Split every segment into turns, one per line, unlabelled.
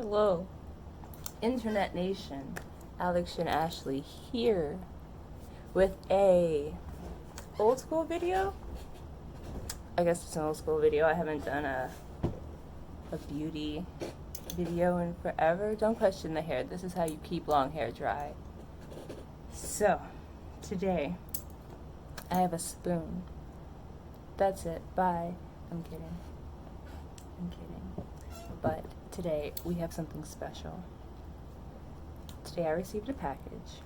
Hello, Internet Nation. Alex and Ashley here with a old school video. I guess it's an old school video. I haven't done a beauty video in forever. Don't question the hair. This is how you keep long hair dry. So, today I have a spoon. That's it. Bye. I'm kidding. But today we have something special. Today I received a package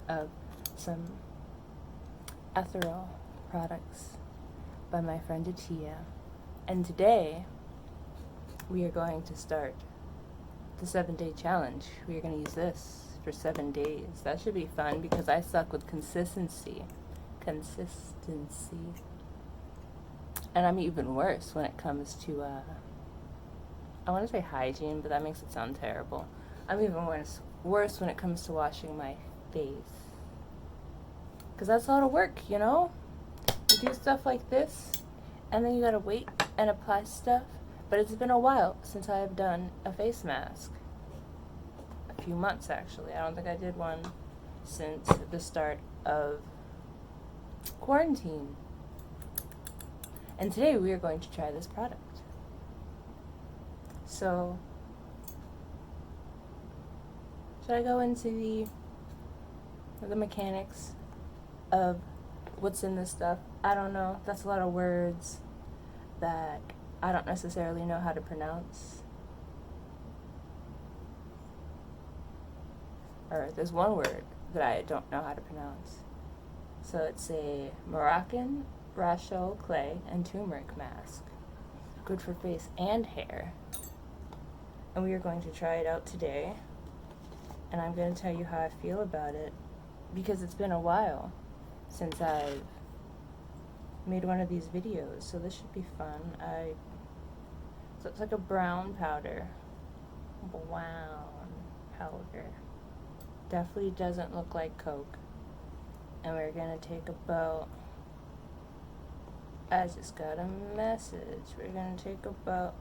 of some Ethereal products by my friend Atia. And today we are going to start the 7-day challenge. We are going to use this for 7 days. That should be fun because I suck with consistency. And I'm even worse when it comes to I want to say hygiene, but that makes it sound terrible. I'm even worse when it comes to washing my face. Because that's a lot of work, you know? You do stuff like this, and then you gotta wait and apply stuff. But it's been a while since I have done a face mask. A few months, actually. I don't think I did one since the start of quarantine. And today we are going to try this product. So, should I go into the mechanics of what's in this stuff? I don't know. That's a lot of words that I don't necessarily know how to pronounce. Or there's one word that I don't know how to pronounce. So it's a Moroccan Rachel clay and turmeric mask. Good for face and hair. And we are going to try it out today. And I'm going to tell you how I feel about it. Because it's been a while since I've made one of these videos. So this should be fun. So it's like a brown powder. Brown powder. Definitely doesn't look like Coke. And we're going to take about... I just got a message. We're going to take about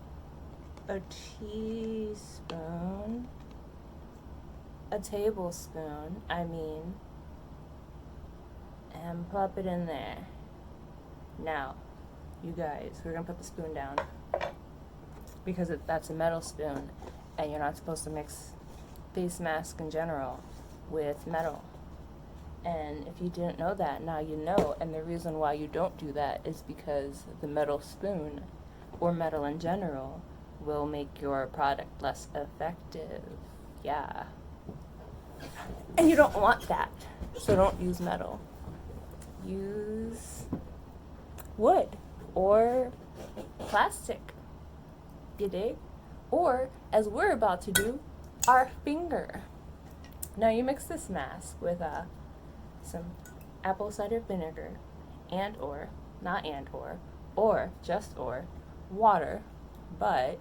a teaspoon, a tablespoon, and plop it in there. Now, you guys, we're going to put the spoon down because that's a metal spoon and you're not supposed to mix face mask in general with metal. And if you didn't know that, now you know. And the reason why you don't do that is because the metal spoon, or metal in general, will make your product less effective. Yeah. And you don't want that. So don't use metal. Use wood or plastic. You dig? Or, as we're about to do, our finger. Now you mix this mask with some apple cider vinegar or just water. But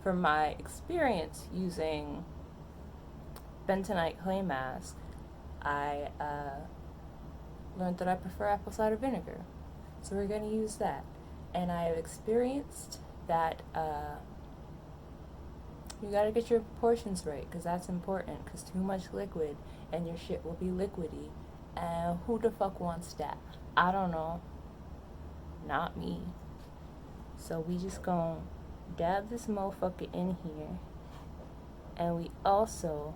from my experience using bentonite clay mask, I learned that I prefer apple cider vinegar. So we're going to use that. And I have experienced that you got to get your proportions right, because that's important, because too much liquid and your shit will be liquidy. And who the fuck wants that? I don't know. Not me. So we just gonna dab this motherfucker in here. And we also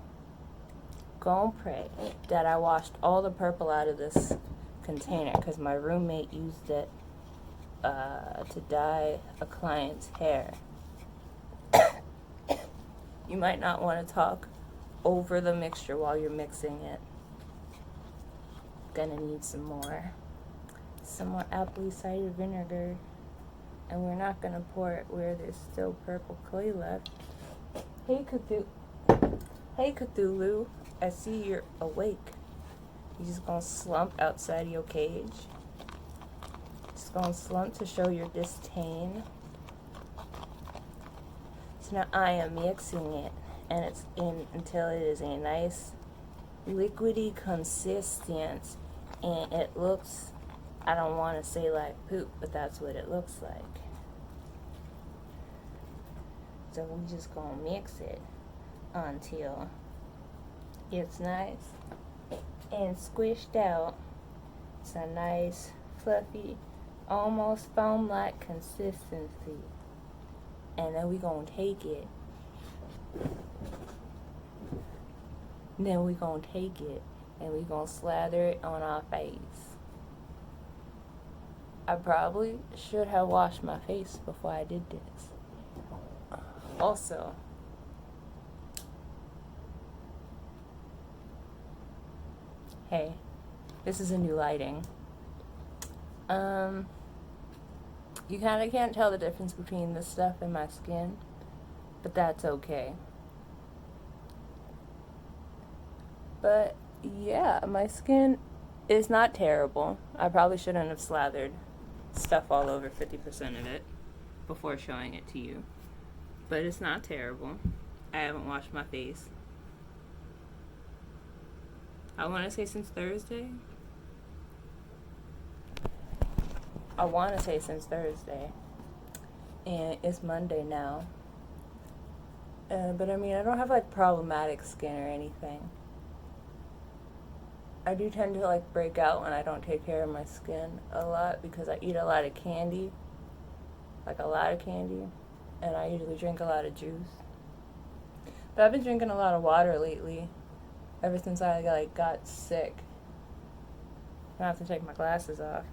gonna pray that I washed all the purple out of this container, because my roommate used it to dye a client's hair. You might not want to talk over the mixture while you're mixing it. Gonna need some more apple cider vinegar. And we're not gonna pour it where there's still purple clay left. Hey Cthulhu, I see you're awake. You just gonna slump outside of your cage. Just gonna slump to show your disdain. So now I am mixing it, and it's in until it is a nice liquidy consistence, and it looks, I don't want to say like poop, but that's what it looks like. So we just gonna mix it until it's nice and squished out. It's a nice, fluffy, almost foam-like consistency. And then we gonna take it. Then we gonna take it and we gonna slather it on our face. I probably should have washed my face before I did this. Also, hey, this is a new lighting. You kind of can't tell the difference between this stuff and my skin, but that's okay. But yeah, my skin is not terrible. I probably shouldn't have slathered stuff all over 50% of it before showing it to you. But it's not terrible. I haven't washed my face. I want to say since Thursday. And it's Monday now. But I mean, I don't have like problematic skin or anything. I do tend to like break out when I don't take care of my skin a lot because I eat a lot of candy. Like a lot of candy. And I usually drink a lot of juice. But I've been drinking a lot of water lately. Ever since I like got sick. I have to take my glasses off.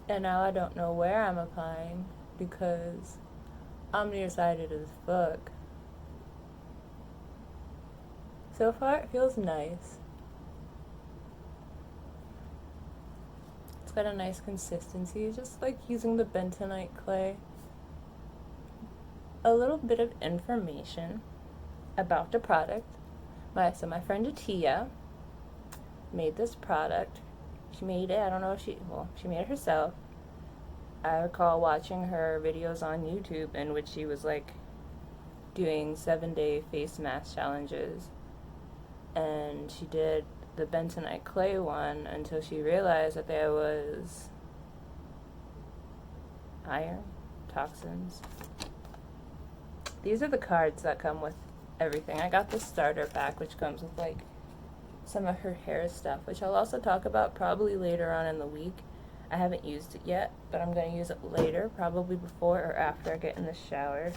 And now I don't know where I'm applying because I'm nearsighted as fuck. So far it feels nice. It's got a nice consistency, just like using the bentonite clay. A little bit of information about the product. So my friend Atia made this product. She made it, I don't know if she made it herself. I recall watching her videos on YouTube in which she was like doing 7-day face mask challenges. And she did the bentonite clay one until she realized that there was iron toxins. These are the cards that come with everything. I got the starter pack, which comes with like some of her hair stuff, which I'll also talk about probably later on in the week. I haven't used it yet, but I'm going to use it later, probably before or after I get in the shower.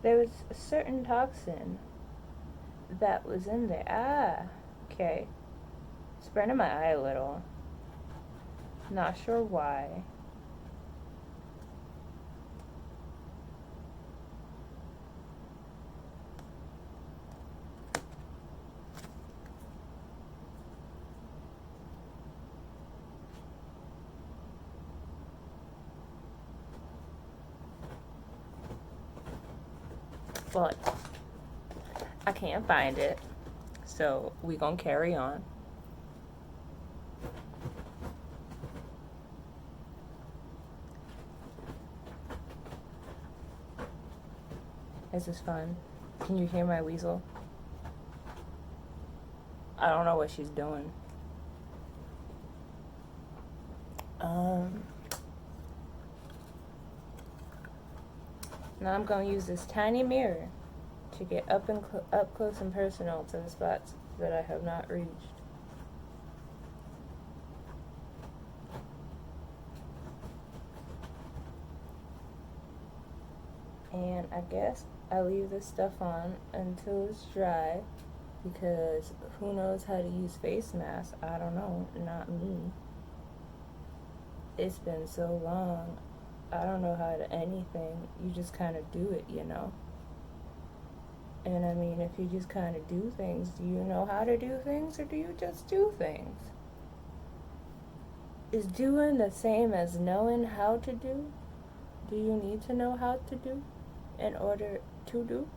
There was a certain toxin that was in there. Okay. It's burning my eye a little. Not sure why. But I can't find it, so we gonna carry on. This is fun. Can you hear my weasel? I don't know what she's doing. Now I'm going to use this tiny mirror to get up close and personal to the spots that I have not reached. And I guess I leave this stuff on until it's dry because who knows how to use face masks? I don't know, not me. It's been so long. I don't know how to anything. You just kind of do it, you know. And I mean, if you just kind of do things, do you know how to do things or do you just do things? Is doing the same as knowing how to do? Do you need to know how to do in order to do?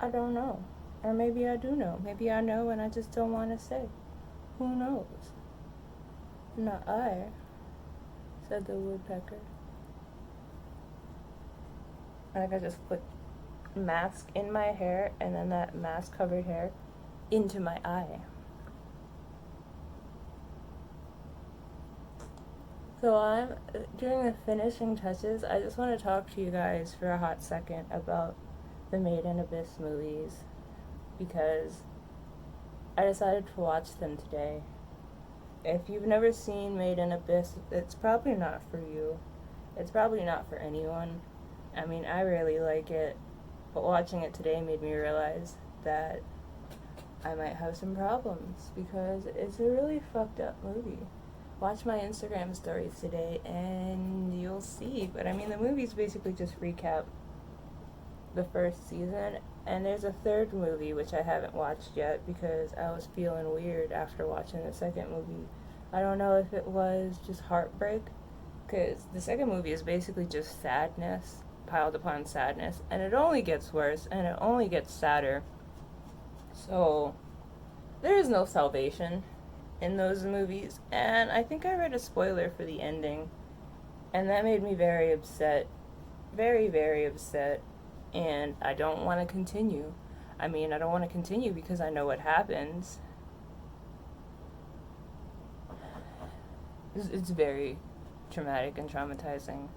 I don't know. Or maybe I do know. Maybe I know and I just don't want to say. Who knows? Not I, said the woodpecker. Like I just put mask in my hair and then that mask covered hair into my eye. So I'm doing the finishing touches. I just want to talk to you guys for a hot second about the Made in Abyss movies because I decided to watch them today. If you've never seen Made in Abyss, it's probably not for you. It's probably not for anyone. I mean, I really like it, but watching it today made me realize that I might have some problems because it's a really fucked up movie. Watch my Instagram stories today and you'll see. But I mean, the movies basically just recap the first season, and there's a third movie which I haven't watched yet because I was feeling weird after watching the second movie. I don't know if it was just heartbreak, because the second movie is basically just sadness piled upon sadness, and it only gets worse and it only gets sadder. So there is no salvation in those movies, and I think I read a spoiler for the ending, and that made me very upset. Very, very upset, and I don't want to continue. I mean, I don't want to continue because I know what happens. It's very traumatic and traumatizing,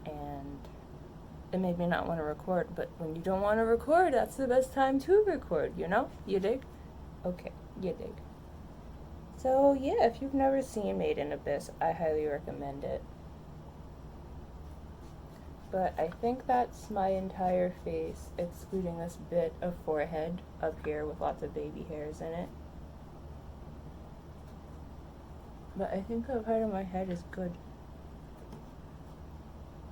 and it made me not want to record, but when you don't want to record, that's the best time to record, you know? You dig? Okay, you dig. So, yeah, if you've never seen Made in Abyss, I highly recommend it. But I think that's my entire face, excluding this bit of forehead up here with lots of baby hairs in it. But I think that part of my head is good.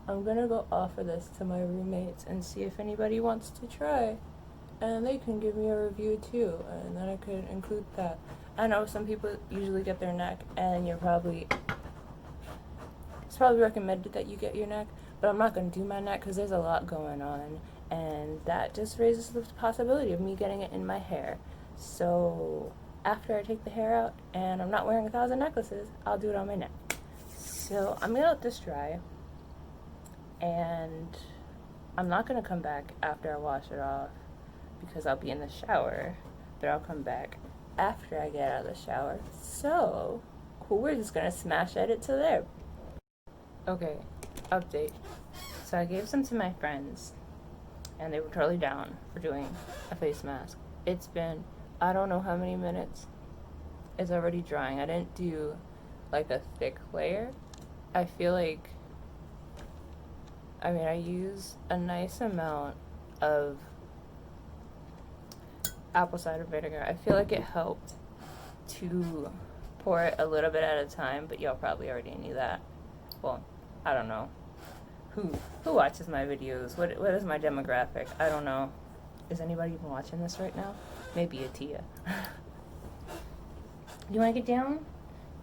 I'm gonna go offer this to my roommates and see if anybody wants to try. And they can give me a review too, and then I could include that. I know some people usually get their neck, and it's probably recommended that you get your neck, but I'm not going to do my neck because there's a lot going on, and that just raises the possibility of me getting it in my hair. So after I take the hair out and I'm not wearing 1,000 necklaces, I'll do it on my neck. So I'm going to let this dry, and I'm not going to come back after I wash it off because I'll be in the shower, but I'll come back after I get out of the shower. So we're just going to smash edit to there. Okay, update. So I gave some to my friends, and they were totally down for doing a face mask. It's been, I don't know how many minutes. It's already drying. I didn't do like a thick layer. I feel like, I use a nice amount of apple cider vinegar. I feel like it helped to pour it a little bit at a time, but y'all probably already knew that. Well, I don't know. Who watches my videos? What is my demographic? I don't know. Is anybody even watching this right now? Maybe Atia. You want to get down?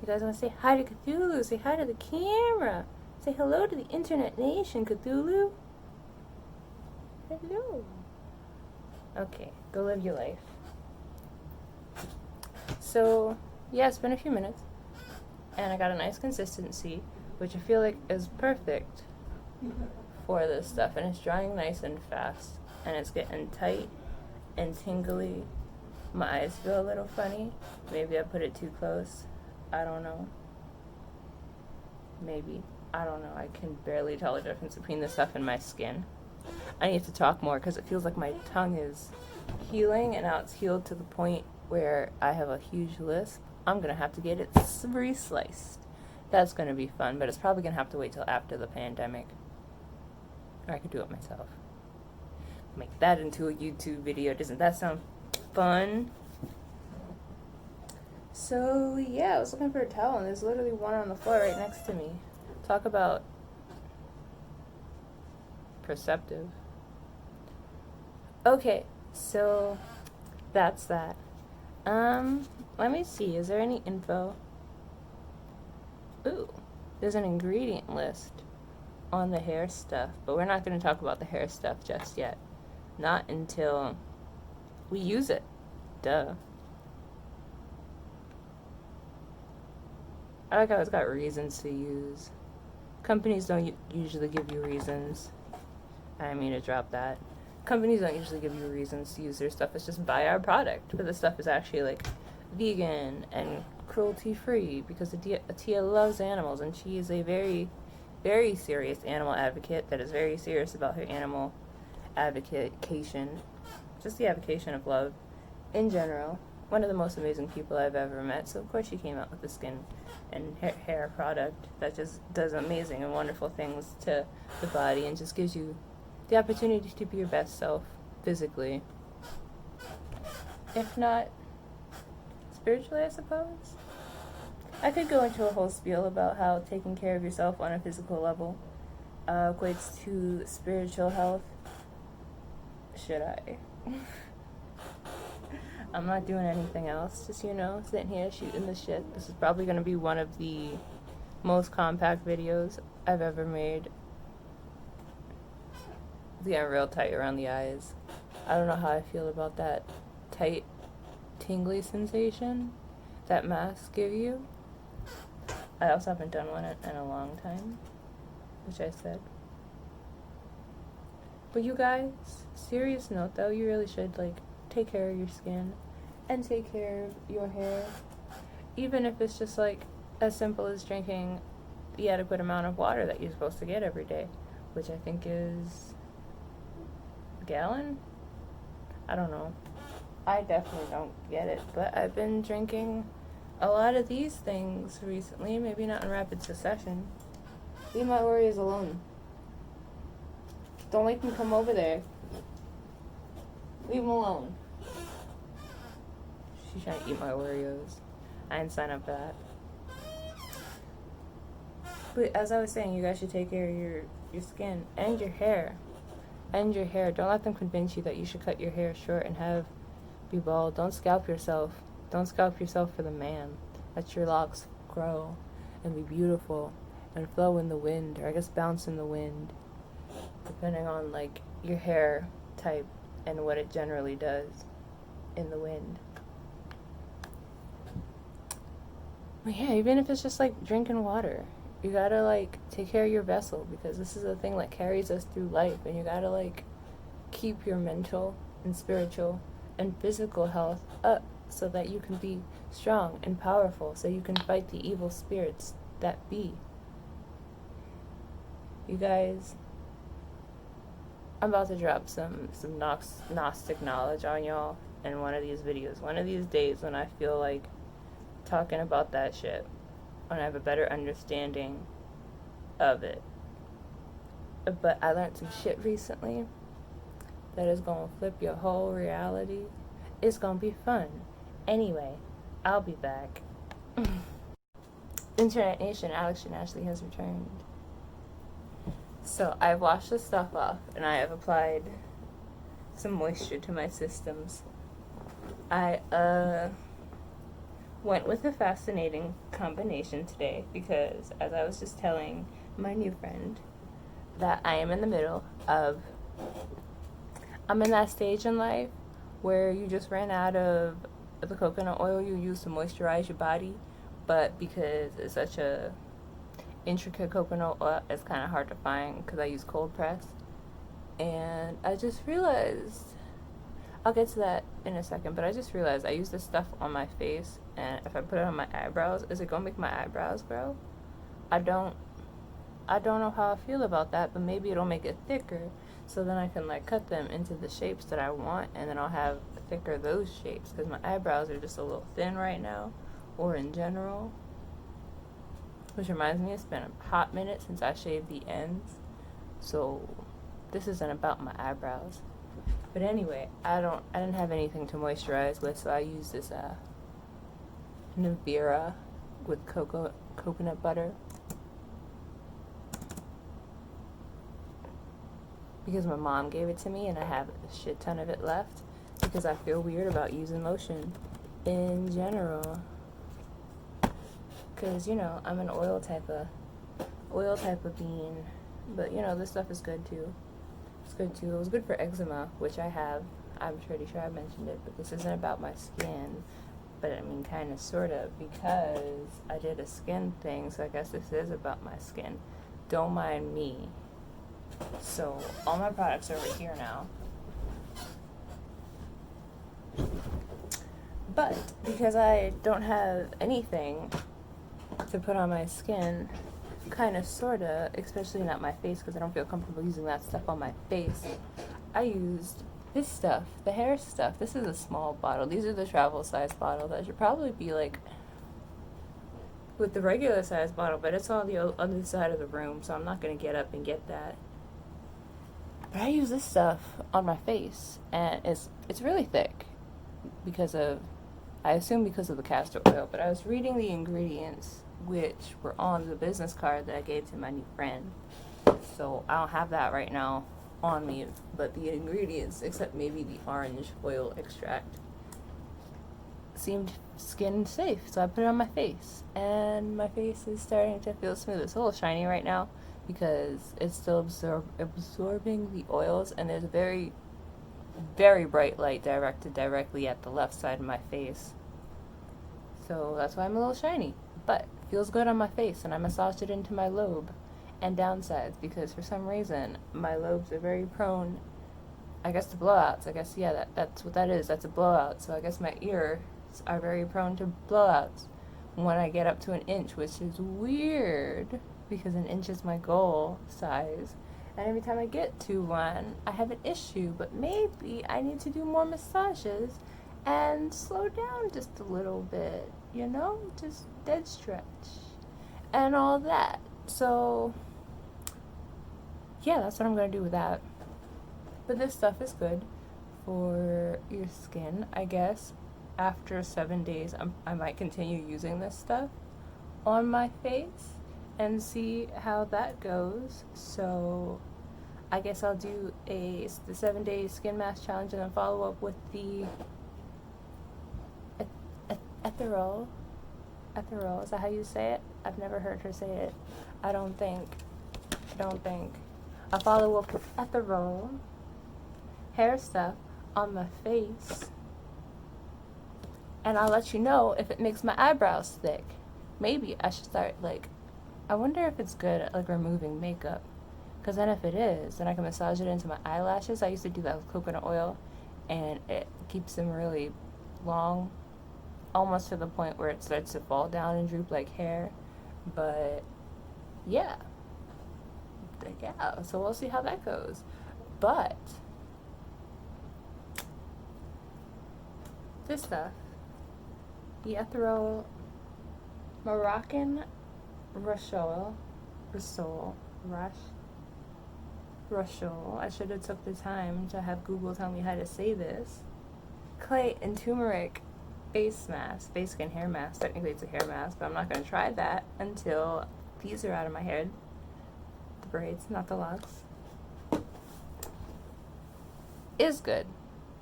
You guys want to say hi to Cthulhu? Say hi to the camera. Say hello to the internet nation, Cthulhu. Hello. Okay, go live your life. So, yeah, it's been a few minutes, and I got a nice consistency, which I feel like is perfect for this stuff, and it's drying nice and fast, and it's getting tight and tingly. My eyes feel a little funny. Maybe I put it too close. I don't know. Maybe. I don't know. I can barely tell the difference between the stuff and my skin. I need to talk more because it feels like my tongue is healing, and now it's healed to the point where I have a huge lisp. I'm going to have to get it re-sliced. That's going to be fun, but it's probably going to have to wait till after the pandemic. Or I could do it myself. Make that into a YouTube video. Doesn't that sound fun? So, yeah, I was looking for a towel, and there's literally one on the floor right next to me. Talk about perceptive. Okay, so that's that. Let me see. Is there any info? Ooh, there's an ingredient list on the hair stuff, but we're not going to talk about the hair stuff just yet. Not until we use it. Duh. I like how it's got reasons to use. Companies don't usually give you reasons. I didn't mean to drop that. Companies don't usually give you reasons to use their stuff. It's just buy our product. But the stuff is actually like vegan and cruelty-free, because Atia loves animals, and she is a very, very serious animal advocate that is very serious about her animal advocation, just the advocation of love in general. One of the most amazing people I've ever met. So of course she came out with the skin and hair product that just does amazing and wonderful things to the body and just gives you the opportunity to be your best self physically, if not spiritually, I suppose. I could go into a whole spiel about how taking care of yourself on a physical level equates to spiritual health. Should I? I'm not doing anything else, just, sitting here shooting the shit. This is probably going to be one of the most compact videos I've ever made. It's getting real tight around the eyes. I don't know how I feel about that tight, tingly sensation that masks give you. I also haven't done one in a long time, which I said. But you guys, serious note though, you really should, take care of your skin and take care of your hair. Even if it's just, as simple as drinking the adequate amount of water that you're supposed to get every day, which I think is a gallon? I don't know. I definitely don't get it, but I've been drinking a lot of these things recently, maybe not in rapid succession. Leave my Oreos alone. Don't make them come over there. Leave them alone. She's trying to eat my Oreos. I didn't sign up for that. But as I was saying, you guys should take care of your skin and your hair. And your hair. Don't let them convince you that you should cut your hair short and be bald. Don't scalp yourself. Don't scalp yourself for the man. Let your locks grow and be beautiful and flow in the wind, or I guess bounce in the wind, depending on your hair type and what it generally does in the wind. But yeah, even if it's just drinking water, you gotta take care of your vessel, because this is a thing that carries us through life, and you gotta keep your mental and spiritual and physical health up so that you can be strong and powerful, so you can fight the evil spirits that be. You guys, I'm about to drop some Gnostic knowledge on y'all in one of these videos. One of these days when I feel like talking about that shit, when I have a better understanding of it. But I learned some shit recently that is gonna flip your whole reality. It's gonna be fun. Anyway, I'll be back. Internet Nation, Alex and Ashley has returned. So I've washed the stuff off and I have applied some moisture to my systems. I went with a fascinating combination today because, as I was just telling my new friend, that I am in the middle of, I'm in that stage in life where you just ran out of the coconut oil you use to moisturize your body, but because it's such a intricate coconut oil, it's kind of hard to find because I use cold press. And I just realized, I'll get to that in a second, but I just realized I use this stuff on my face, and if I put it on my eyebrows, is it gonna make my eyebrows grow? I don't know how I feel about that, but maybe it'll make it thicker, so then I can cut them into the shapes that I want, and then I'll have thicker those shapes, because my eyebrows are just a little thin right now, or in general. Which reminds me, it's been a hot minute since I shaved the ends, so this isn't about my eyebrows. But anyway, I didn't have anything to moisturize with, so I used this Nivea with coconut butter, because my mom gave it to me and I have a shit ton of it left, because I feel weird about using lotion in general, because I'm an oil type of being. But this stuff is good too. It's good too. It was good for eczema, which I have. I'm pretty sure I mentioned it, but this isn't about my skin. But I mean, kind of, sort of, because I did a skin thing, so I guess this is about my skin. Don't mind me. So all my products are over here now. But because I don't have anything to put on my skin, kind of, sorta, especially not my face because I don't feel comfortable using that stuff on my face, I used this stuff, the hair stuff. This is a small bottle. These are the travel size bottle. That should probably be like with the regular size bottle, but it's on the other side of the room, so I'm not going to get up and get that. But I use this stuff on my face, and it's really thick because of, I assume because of the castor oil, but I was reading the ingredients which were on the business card that I gave to my new friend. So I don't have that right now on me, but the ingredients, except maybe the orange oil extract, seemed skin safe, so I put it on my face, and my face is starting to feel smooth. It's a little shiny right now because it's still absorbing the oils, and there's a very, very bright light directed directly at the left side of my face, so that's why I'm a little shiny, but it feels good on my face. And I massaged it into my lobe and downsides because for some reason my lobes are very prone, I guess, to blowouts. I guess, yeah, that's what that is. That's a blowout. So I guess my ears are very prone to blowouts when I get up to an inch, which is weird because an inch is my goal size. And every time I get to one, I have an issue. But maybe I need to do more massages and slow down just a little bit, you know? Just dead stretch and all that. So, yeah, that's what I'm going to do with that. But this stuff is good for your skin, I guess. After 7 days, I might continue using this stuff on my face and see how that goes. So I guess I'll do the 7-day skin mask challenge and then follow up with the Ethereal. Ethereal, is that how you say it? I've never heard her say it. I don't think. I'll follow up with Ethereal hair stuff on my face, and I'll let you know if it makes my eyebrows thick. Maybe I should start, like, I wonder if it's good at, like, removing makeup, because then if it is, then I can massage it into my eyelashes. I used to do that with coconut oil, and it keeps them really long, almost to the point where it starts to fall down and droop like hair. But yeah, so we'll see how that goes. But this stuff, the Ethereal Moroccan Rachol, I should have took the time to have Google tell me how to say this. Clay and turmeric face mask, face skin hair mask. Technically it's a hair mask, but I'm not going to try that until these are out of my hair. The braids, not the locks. It's good.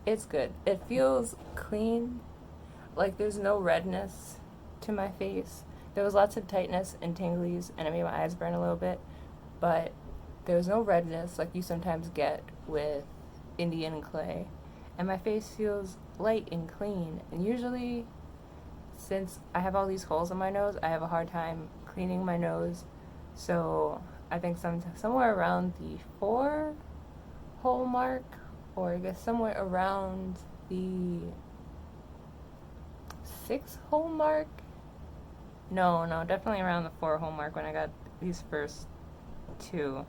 It's good. It feels clean. Like there's no redness to my face. There was lots of tightness and tinglies, and it made my eyes burn a little bit, but there was no redness like you sometimes get with Indian clay. And my face feels light and clean. And usually, since I have all these holes in my nose, I have a hard time cleaning my nose. So I think somewhere around the 4-hole mark, or I guess somewhere around the 6-hole mark. No, definitely around the 4-hole mark when I got these first two.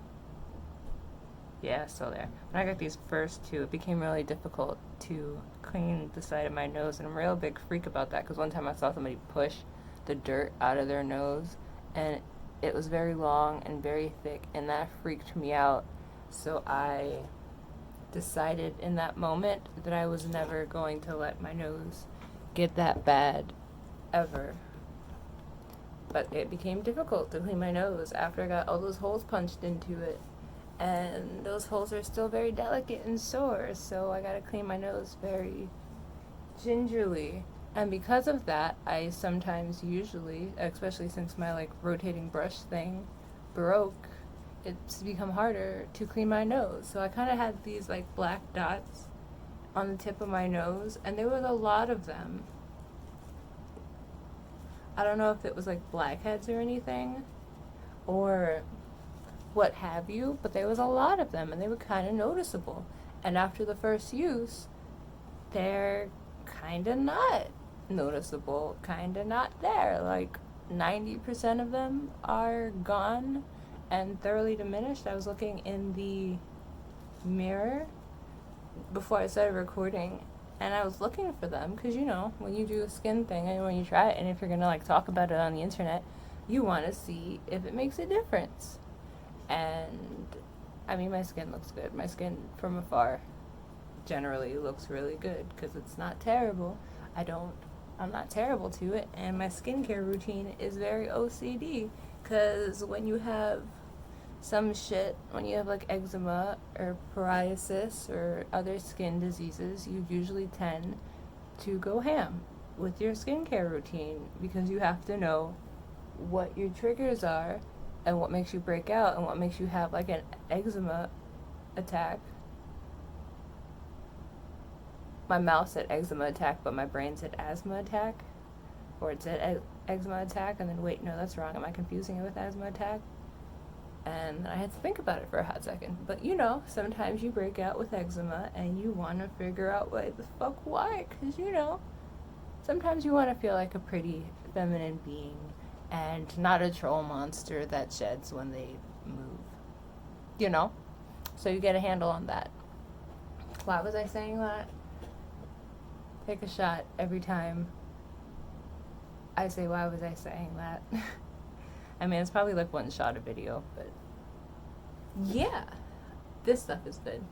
Yeah, still there. When I got these first two, it became really difficult to clean the side of my nose, and I'm a real big freak about that because one time I saw somebody push the dirt out of their nose, and it was very long and very thick, and that freaked me out. So I decided in that moment that I was never going to let my nose get that bad, ever. But it became difficult to clean my nose after I got all those holes punched into it. And those holes are still very delicate and sore, so I gotta clean my nose very gingerly. And because of that, I sometimes usually, especially since my like rotating brush thing broke, it's become harder to clean my nose. So I kind of had these like black dots on the tip of my nose, and there was a lot of them. I don't know if it was like blackheads or anything, or what have you, but there was a lot of them, and they were kind of noticeable. And after the first use, they're kind of not noticeable, kind of not there. Like 90% of them are gone and thoroughly diminished. I was looking in the mirror before I started recording, and I was looking for them because, you know, when you do a skin thing and when you try it, and if you're gonna like talk about it on the internet, you want to see if it makes a difference. And I mean, my skin looks good. My skin from afar generally looks really good because it's not terrible. I'm not terrible to it, and my skincare routine is very OCD because when you have some shit, when you have like eczema or psoriasis or other skin diseases, you usually tend to go ham with your skincare routine because you have to know what your triggers are and what makes you break out and what makes you have like an eczema attack. My mouth said eczema attack, but my brain said asthma attack. Or it said eczema attack, and then wait, no, that's wrong. Am I confusing it with asthma attack? And I had to think about it for a hot second. But you know, sometimes you break out with eczema and you want to figure out why the fuck why. Because, you know, sometimes you want to feel like a pretty feminine being and not a troll monster that sheds when they move. You know? So you get a handle on that. Why was I saying that? Take a shot every time I say, why was I saying that? I mean, it's probably like one shot a video, but yeah, this stuff is good.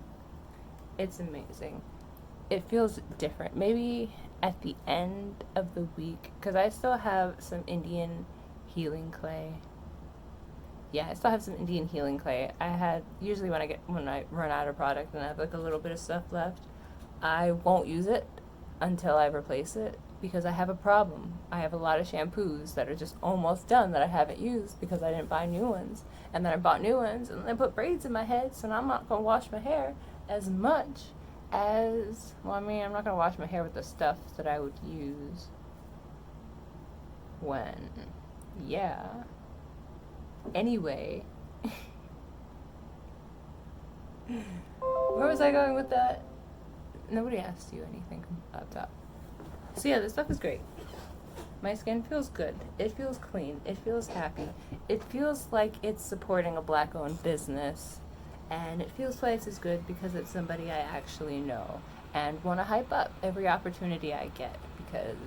It's amazing. It feels different. Maybe at the end of the week, because I still have some Indian healing clay. Yeah, I still have some Indian healing clay. I had, usually when I run out of product and I have like a little bit of stuff left, I won't use it until I replace it because I have a problem. I have a lot of shampoos that are just almost done that I haven't used because I didn't buy new ones. And then I bought new ones and then I put braids in my head, so now I'm not going to wash my hair as much as, well, I mean, I'm not going to wash my hair with the stuff that I would use when, yeah. Anyway. Where was I going with that? Nobody asked you anything up top. So yeah, this stuff is great. My skin feels good. It feels clean. It feels happy. It feels like it's supporting a black-owned business. And it feels twice as good because it's somebody I actually know and want to hype up every opportunity I get because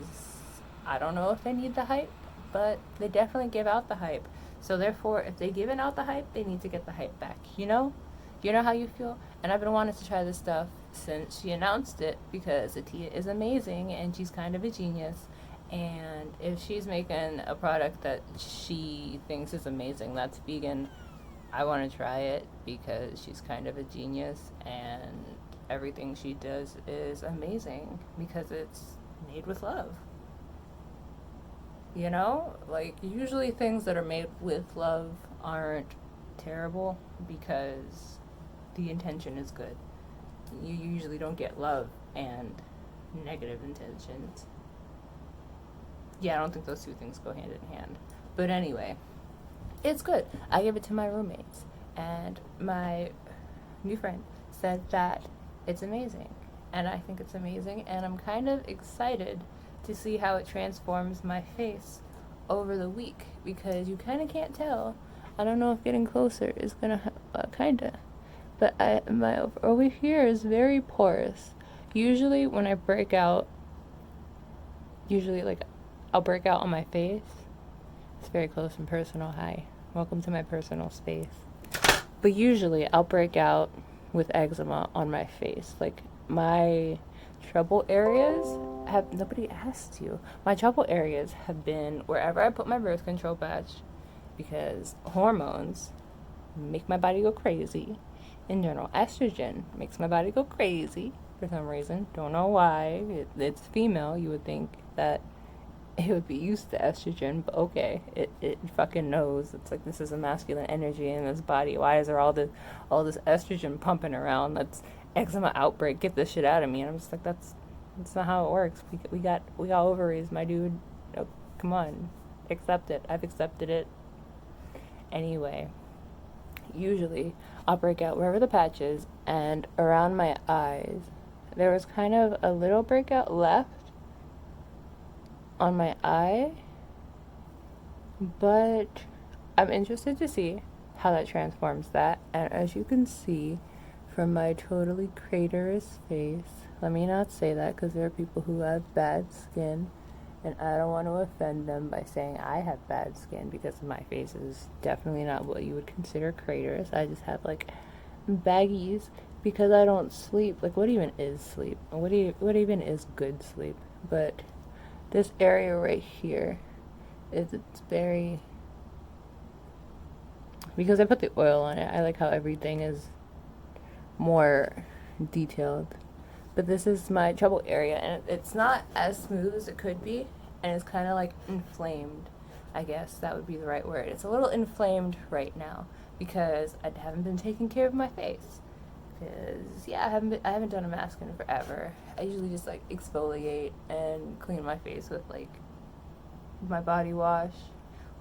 I don't know if they need the hype, but they definitely give out the hype. So therefore, if they're giving out the hype, they need to get the hype back, you know? You know how you feel? And I've been wanting to try this stuff since she announced it because Atia is amazing and she's kind of a genius. And if she's making a product that she thinks is amazing, that's vegan, I want to try it because she's kind of a genius and everything she does is amazing because it's made with love. You know? Like, usually things that are made with love aren't terrible because the intention is good. You usually don't get love and negative intentions. Yeah, I don't think those two things go hand in hand. But anyway, it's good. I gave it to my roommates, and my new friend said that it's amazing. And I think it's amazing, and I'm kind of excited to see how it transforms my face over the week, because you kind of can't tell. I don't know if getting closer is going to, kinda. But my over here is very porous. Usually when I break out, like, I'll break out on my face. It's very close and personal. Hi. Welcome to my personal space. But usually I'll break out with eczema on my face. Like, my trouble areas have, nobody asked you. My trouble areas have been wherever I put my birth control patch, because hormones make my body go crazy. In general, estrogen makes my body go crazy for some reason. Don't know why. It's female. You would think that it would be used to estrogen, but okay, it fucking knows. It's like, this is a masculine energy in this body. Why is there all this estrogen pumping around? That's eczema outbreak. Get this shit out of me. And I'm just like, that's not how it works. We got ovaries, my dude. Oh, come on, accept it. I've accepted it. Anyway, usually I'll break out wherever the patch is, and around my eyes there was kind of a little breakout left, on my eye, but I'm interested to see how that transforms that. And as you can see from my totally craterous face, let me not say that because there are people who have bad skin, and I don't want to offend them by saying I have bad skin, because my face is definitely not what you would consider craterous. I just have like baggies because I don't sleep. Like, what even is sleep? What even is good sleep? But this area right here it's very, because I put the oil on it, I like how everything is more detailed. But this is my trouble area, and it's not as smooth as it could be, and it's kind of like inflamed. I guess that would be the right word. It's a little inflamed right now because I haven't been taking care of my face. Because yeah, I haven't done a mask in forever. I usually just like exfoliate and clean my face with like my body wash,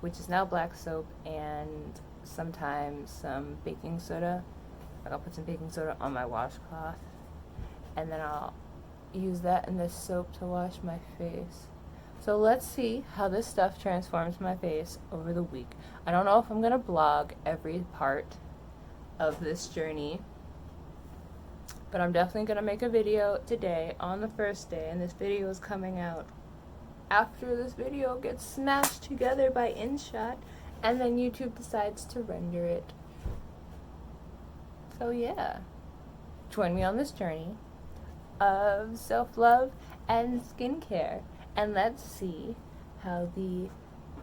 which is now black soap, and sometimes some baking soda. Like, I'll put some baking soda on my washcloth, and then I'll use that and this soap to wash my face. So let's see how this stuff transforms my face over the week. I don't know if I'm gonna blog every part of this journey, but I'm definitely gonna make a video today on the first day, and this video is coming out after this video gets smashed together by InShot, and then YouTube decides to render it. So yeah, join me on this journey of self-love and skincare, and let's see how the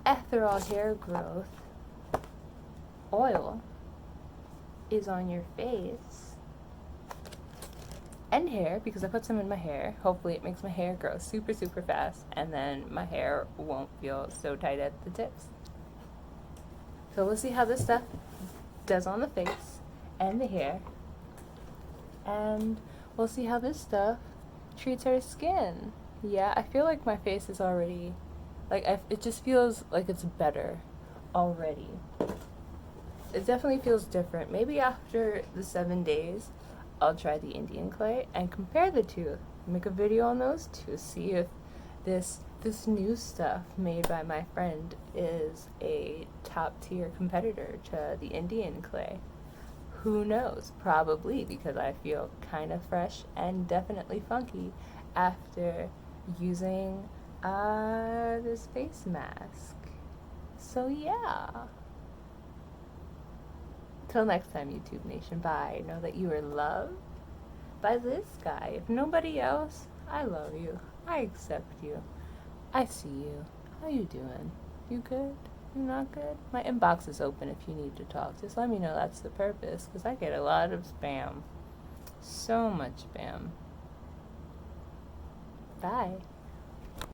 Ethereal hair growth oil is on your face and hair, because I put some in my hair. Hopefully it makes my hair grow super, super fast, and then my hair won't feel so tight at the tips. So we'll see how this stuff does on the face and the hair, and we'll see how this stuff treats our skin. Yeah, I feel like my face is already, like, it just feels like it's better already. It definitely feels different. Maybe after the 7 days, I'll try the Indian clay and compare the two. Make a video on those two. See if this new stuff made by my friend is a top tier competitor to the Indian clay. Who knows? Probably, because I feel kind of fresh and definitely funky after using this face mask. So yeah. Till next time, YouTube Nation, bye. Know that you are loved by this guy. If nobody else, I love you. I accept you. I see you. How you doing? You good? You not good? My inbox is open if you need to talk. Just let me know that's the purpose, because I get a lot of spam. So much spam. Bye.